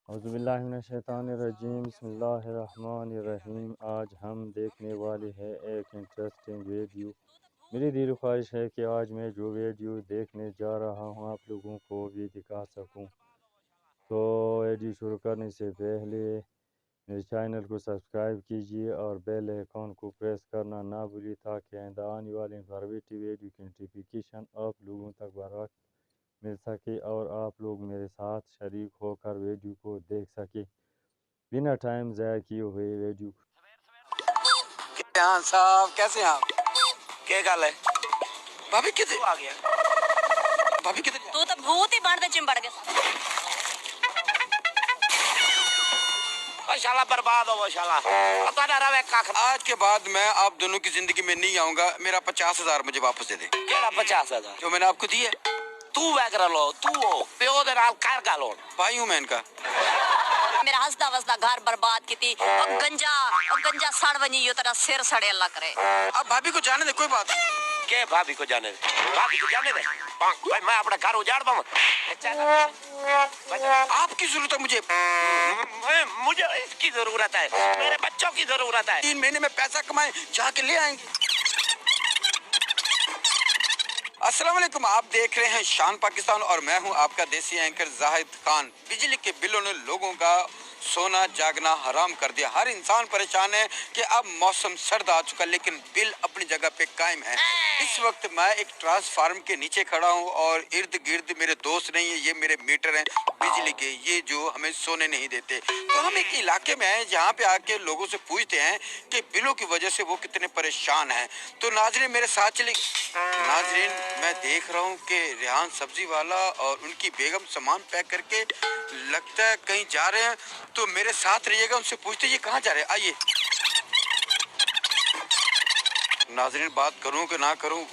औज़ुबिल्लाहिमिनश्शैतानिर्रजीम बिस्मिल्लाहिर्रहमानिर्रहीम। आज हम देखने वाले हैं एक इंटरेस्टिंग वीडियो। मेरी दिल ख्वाहिश है कि आज मैं जो वीडियो देखने जा रहा हूँ आप लोगों को भी दिखा सकूँ। तो वीडियो शुरू करने से पहले मेरे चैनल को सब्सक्राइब कीजिए और बेल आइकॉन को प्रेस करना ना भूलिए ताकि आइंदा आने वाले वीडियो की नोटिफिकेशन आप लोगों तक बर वक्त मिल सके और आप लोग मेरे साथ शरीक होकर वीडियो को देख सके बिना टाइम ज़ाया किए हुए वीडियो। हाँ साहब, कैसे हैं आप? क्या गल है? भाभी किधर आ गया? भाभी किधर? तू तो भूत ही बढ़ दे चिंबड़ के साथ। शाला बर्बाद हो शाला। पता ना रवे काख। आज के बाद मैं आप दोनों की जिंदगी में नहीं आऊंगा। मेरा 50,000 मुझे वापस दे दे। केड़ा 50,000 जो मैंने आपको दिए? तू वैगरा लो, तू हो प्यो दे नाल कर गालो। भाई हूँ मैं इनका। मेरा हंसदा वसदा घर बर्बाद की और गंजा सड़ बनी यो तेरा सिर सड़े अल्लाह करे। अब भाभी को जाने दे, कोई बात नहीं। के भाभी को जाने दे? भाभी को जाने दे। भाई मैं अपना घर उजाड़ दूंगा। आपकी जरूरत है मुझे। मुझे इसकी जरूरत है, मेरे बच्चों की जरूरत है। 3 महीने में पैसा कमाए जाके ले आएंगे। अस्सलाम वालेकुम, आप देख रहे हैं शान पाकिस्तान और मैं हूं आपका देसी एंकर जाहिद खान। बिजली के बिलों ने लोगों का सोना जागना हराम कर दिया। हर इंसान परेशान है कि अब मौसम सर्द आ चुका लेकिन बिल अपनी जगह पे कायम है। इस वक्त मैं एक ट्रांसफार्मर के नीचे खड़ा हूं और इर्द गिर्द मेरे दोस्त नहीं है, ये मेरे मीटर हैं बिजली के, ये जो हमें सोने नहीं देते। तो हम एक इलाके में हैं जहाँ पे आके लोगों से पूछते हैं कि बिलों की वजह से वो कितने परेशान हैं। तो नाजरीन मेरे साथ चले। नाजरीन मैं देख रहा हूँ कि रेहान सब्जी वाला और उनकी बेगम सामान पैक करके लगता है कहीं जा रहे हैं। तो मेरे साथ रहिएगा, उनसे पूछते ये कहाँ जा रहे हैं। आइए नाजरीन, बात करूं कि ना करूं।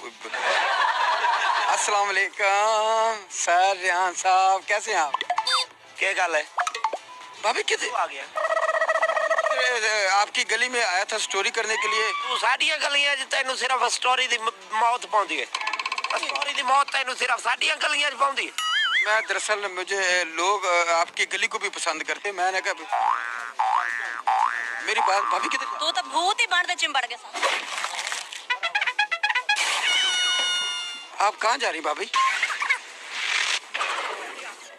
अस्सलाम वालेकुम सर, रेहान साहब कैसे हैं आप? क्या गल है? भाभी किधर आ गया? आपकी गली में आया था स्टोरी करने के लिए। तू साडियां गलियां च तैनू सिर्फ स्टोरी दी मौत पाउंदी है। स्टोरी दी मौत तैनू सिर्फ साडियां गलियां च पाउंदी है। मैं दरअसल मुझे लोग आपकी गली को भी पसंद करते। मैंने कहा मेरी बात भाभी किधर? तू तो भूत ही बढ़ दे चिंबड़ के साथ। आप कहाँ जा रही भाभी?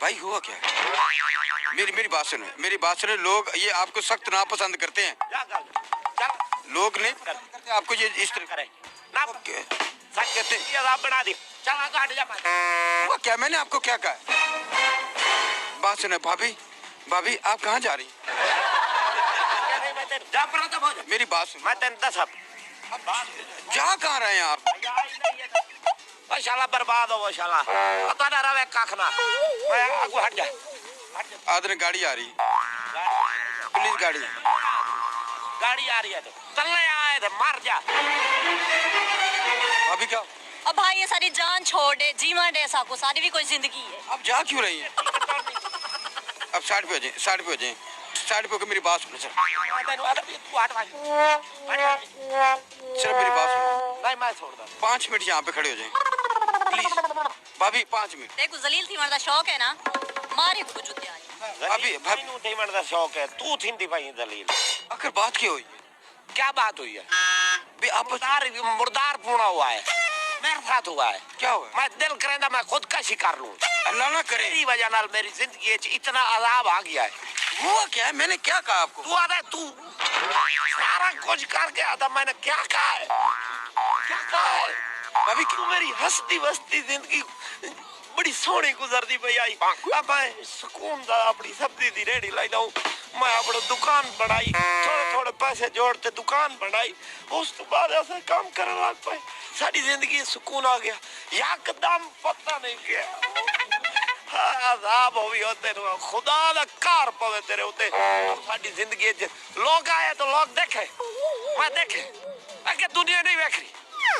भाई हुआ क्या? मेरी बात सुनो, मेरी बात सुनो। लोग ये आपको सख्त नापसंद करते हैं। लोग नहीं करते आपको ये इस तरह करे ना सच कहते ये आप बना दे। चल काट जा। हुआ क्या? मैंने आपको क्या कहा? बात सुनो भाभी, भाभी आप कहाँ जा रही? जा पर तो बोल। मेरी बात सुनो। मैं तेन दस अब जा कहाँ रहे हैं आप? ओ शाला बर्बाद हो शाला। पता ना रवे काख ना। मैं आगू हट जा। आदर गाड़ी आ रही, पुलिस गाड़ी। गाड़ी आ रही है तो चलने आए थे, मार जा। अभी क्या? अब भाई ये सारी जान छोड़ दे, जीवन दे, साको सारी भी कोई जिंदगी है। अब जा क्यों रही हैं? अब साइड पे हो जाए, साइड पे हो जाए, साइड पे होकर मेरी बात सुनो। सर मेरी बात सुनो। नहीं मैं छोड़ दूं। 5 मिनट यहाँ पे खड़े हो जाए प्लीज। भाभी 5 मिनट। देखो जलील थी मरदा शौक है ना, मारे को जुत्ते आज। भाभी भाभी नू टीमन दा शौक है, तू थिंदी भाई दलील। आखिर बात क्या हुई? क्या बात हुई है? बे आप मुर्दार पूरा हुआ है, मेरे साथ हुआ है। क्या हुआ? मैं दिल करेंदा मैं खुद का शिकार लूं। अल्लाह ना करे। तेरी वजह नाल मेरी जिंदगी में इतना अजाब आ गया है। हुआ क्या है? मैंने क्या कहा आपको? तू आता तू सारा कुछ करके आता, मैंने क्या कहा है? क्या कहा है? भाभी तू मेरी हंसती बसती जिंदगी बड़ी सोहनी गुजरती पई आई। अब मैं सुकून दा अपनी सब्जी दी रेहड़ी लाई दूं। मैं अपनी दुकान बनाई, थोड़े पैसे जोड़ते दुकान बनाई। उस तो बाद ऐसा काम करने लग पाए, सारी जिंदगी सुकून आ गया। यकदम पता नहीं क्या अजाब होवी होते न खुदा दा कार पवे तेरे उते। साडी जिंदगी च लोग आए तो लोग देखे, मैं देखे। अगे दुनिया नहीं वेख रही,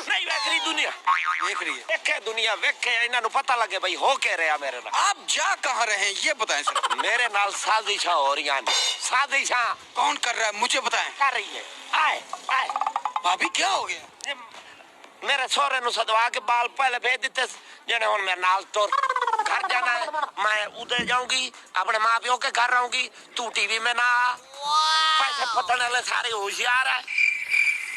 नहीं वेख रही दुनिया। देख रही है। देखे दुनिया वेखे, इन्हां नु पता लगे भाई हो के रहा मेरे नाल। आप जा कहाँ रहे हैं ये बताएं सर। मेरे नाल साजिशा हो रही हैं। साजिशा कौन कर रहा है मुझे बताएं। कर रही है। आए आए भाभी क्या हो गया? मेरे सोहरे नु सदवा के बाल पहले भेज दिते जने हुन मेरे नाल तुर घर जाना है, मैं उधर जाऊंगी, अपने माँ प्यो के घर रहूंगी, तू टीवी में ना आ। पैसे पतन वाले सारे होशियार है।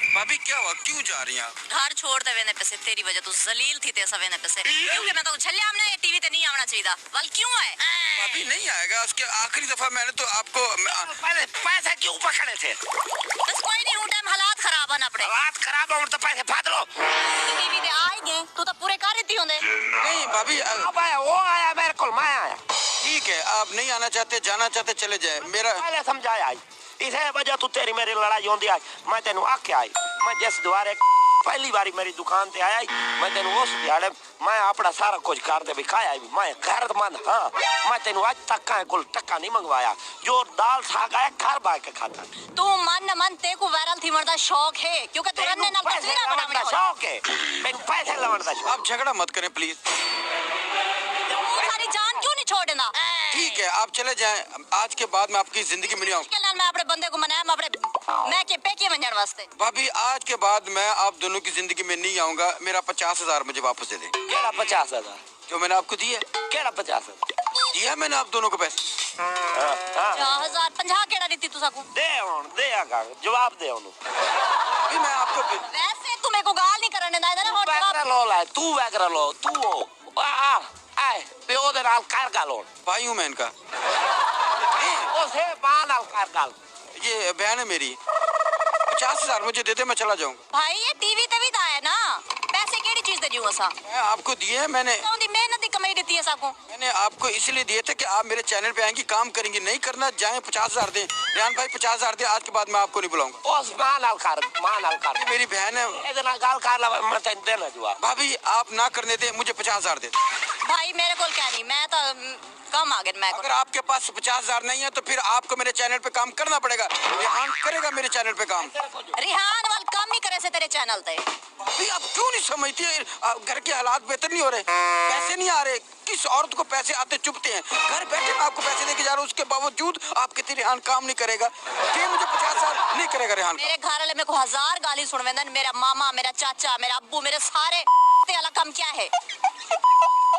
भाभी क्या हुआ, क्यों जा रही हैं आप? घर छोड़ दे वेने पैसे तेरी वजह तू जलील थी ते सवेने पैसे क्योंकि मैं तो छल्ले आमने ये टीवी ते नहीं आना चाहिए वल क्यों है भाभी नहीं आएगा, उसके आखिरी दफा मैंने तो आपको पहले पैसे क्यों पकड़े थे? बस कोई नहीं उन टाइम हालात खराब है अपने हाथ खराब हो तो पैसे फाद लो। टीवी ते आएंगे तू तो पूरे कर रही होंगे नहीं भाभी अब आया वो आया मेरे को, मैं आया। ठीक है, आप नहीं आना चाहते, जाना चाहते चले जाए। मेरा पहले समझाया आई इसे वजह तू तेरी मेरी लड़ाई होंदी आई, मैं तेनू आके आई, मैं जिस द्वारे पहली बारी मेरी दुकान ते आया मैं तेनू उस दिहाड़े मैं अपना सारा कुछ कर दे बिकाया मैं गैरतमंद। हाँ मैं तेनू आज तक का कुल टक्का नहीं मंगवाया, जो दाल साग आया घर बाय के खाता। तू मन न मन ते को वायरल थी मरदा शौक है क्योंकि तू रन्ने ना पैसे लवण दा शौक है, तेनू पैसे लवण दा शौक। आप झगड़ा मत करें प्लीज। सारी जान क्यों नहीं छोड़ना? ठीक है, आप चले जाएं, आज के बाद मैं आपकी जिंदगी में नहीं आऊंगा। मैं अपने बंदे को मनाया मैं अपने मैं के पेके मंजन वास्ते। भाभी आज के बाद मैं आप दोनों की जिंदगी में नहीं आऊंगा। मेरा 50,000 मुझे वापस दे दें। केड़ा 50,000? जो मैंने आपको दिए। केड़ा 50,000? दिया मैंने आप दोनों को पैसे। 50 केड़ा दी तू सकू? दे आगा जवाब दे ओनु। भी मैं आपको वैसे तू मेरे को गाल नहीं करने देना ना। और वैगरा लो ला तू वैगरा लो तू ओ आ आए प्यो दे नाल कर गालों भाई हूँ मैं इनका। ओसे मां नाल कर गाल। ये बहन है मेरी। 50,000 मुझे दे दे, मैं चला जाऊंगा। भाई ये टीवी ते भी आया ना, पैसे केड़ी चीज दे दियो असा? मैं आपको दिए, मैंने दी मेहनत दी कमाई देती है साको। मैंने आपको इसलिए दिए थे कि आप मेरे चैनल पे आएंगी, काम करेंगी, नहीं करना जाए 50,000 दे। रेहान भाई 50,000 दे, आज के बाद मैं आपको नहीं बुलाऊंगा। ओस मां नाल कर मेरी बहन है। एदे नाल गाल कर ला मैं तेन देना जवाब। भाभी आप ना करने दे, मुझे 50,000 दे। भाई मेरे को क्या नहीं, मैं तो कम आ गए मैं अगर आपके पास 50,000 नहीं है तो फिर आपको मेरे चैनल पे काम करना पड़ेगा। रेहान करेगा मेरे चैनल पे काम। रिहान वाल काम नहीं करे से तेरे चैनल ते। भाभी आप क्यों नहीं समझती है? घर के हालात बेहतर नहीं हो रहे, पैसे नहीं आ रहे। किस औरत को पैसे आते चुभते हैं? घर बैठे मैं आपको पैसे देके जा रहा हूँ, उसके बावजूद आप कहते रेहान काम नहीं करेगा। फिर मुझे 50,000 नहीं करेगा रेहान। मेरे घर वाले मेरे को 1000 गाली सुनवेंदन, मेरा मामा, मेरा चाचा, मेरा अब्बू, मेरे सारे ते वाला काम क्या है?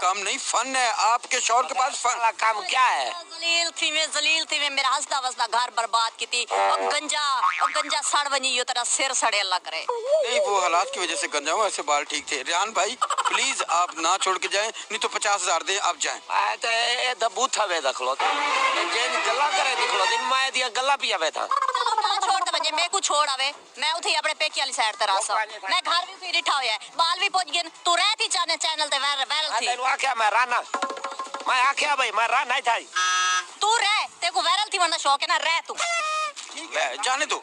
काम नहीं, फन है। आपके शौहर के पास फन वाला काम क्या है? जलील थी मैं मेरा हंसदा वसदा घर बर्बाद की थी। और गंजा सड़ वनी यो तेरा सिर सड़े अल्लाह करे। नहीं, वो हालात की वजह से गंजा हुआ, ऐसे बाल ठीक थे। रेहान भाई प्लीज आप ना छोड़ के जाएं, नहीं तो 50,000 दे, आप जाएं। आ ते ए दबूथा वे दखलो जेन गल्ला करे दिखलो दिन मैं दिया गल्ला पिया वे था। छोड़ दे बजे, मैं को छोड़ आवे, मैं उठी अपने पेकी वाली साइड तेरा सा, मैं घर भी फिर इठा होया है, बाल भी पहुंच गए। तू रहती चाने चैनल ते वायरल थी। तेनु आख्या मैं राना, मैं आख्या भाई मैं राना ही था। तू रह, तेरे को वायरल थी वरना शौक है ना, रह तू। जाने दो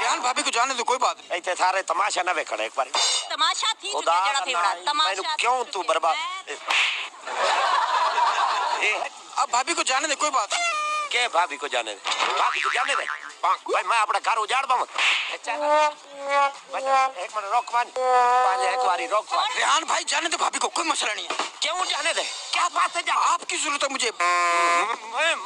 रेहान भाभी को, जाने दो, कोई बात नहीं। ऐते सारे तमाशा ना वे खड़े एक बार। तमाशा थी जो खुदा जड़ा थी बड़ा तमाशा। क्यों तू बर्बाद? अब भाभी को जाने दे, कोई बात नहीं। के भाभी को जाने दे, भाभी को जाने दे भाई, मैं अपना घर उजाड़ पाऊँ। एक मिनट रोक मान, एक बारी रोक मान। रेहान भाई जाने दो भाभी को, कोई मसला नहीं है। क्यों जाने दे? क्या बात है? जा आपकी जरूरत है मुझे।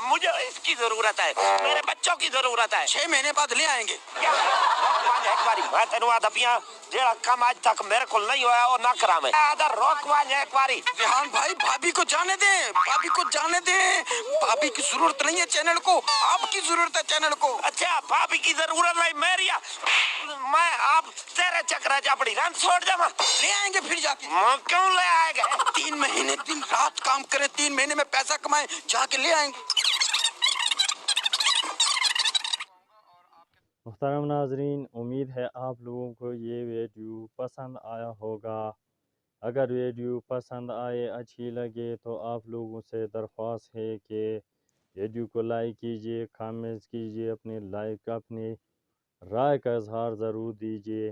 मुझे इसकी जरूरत है, मेरे बच्चों की जरूरत है। 6 महीने बाद ले आएंगे। क्या रोक मान एक बारी, मैं तेनू आदा पिया जेड़ा काम आज तक मेरे को नहीं होया वो ना करा मैं। आदा रोक मान एक बारी। रेहान भाई भाभी को जाने दे, भाभी को जाने दे। भाभी की जरूरत नहीं है चैनल को, आपकी जरूरत है चैनल को। अच्छा भाभी की जरूरत नहीं मेरी, मैं आप तेरे चक्कर अपनी रन छोड़ जावा। ले आएंगे फिर जाके। क्यों ले आएगा? 3 महीने दिन रात काम करें, 3 महीने में पैसा कमाएं, जाके ले आएंगे। मुहतरम नाजरीन, उम्मीद है आप लोगों को ये वीडियो पसंद आया होगा। अगर वीडियो पसंद आए, अच्छी लगे तो आप लोगों से दरख्वास्त है कि वीडियो को लाइक कीजिए, कमेंट्स कीजिए, अपनी राय का इजहार ज़रूर दीजिए।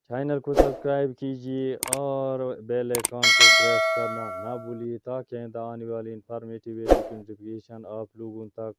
चैनल को सब्सक्राइब कीजिए और बेल आइकन को प्रेस करना ना भूलिए ताकि आने वाली इंफॉर्मेटिव वीडियो की नोटिफिकेशन आप लोगों तक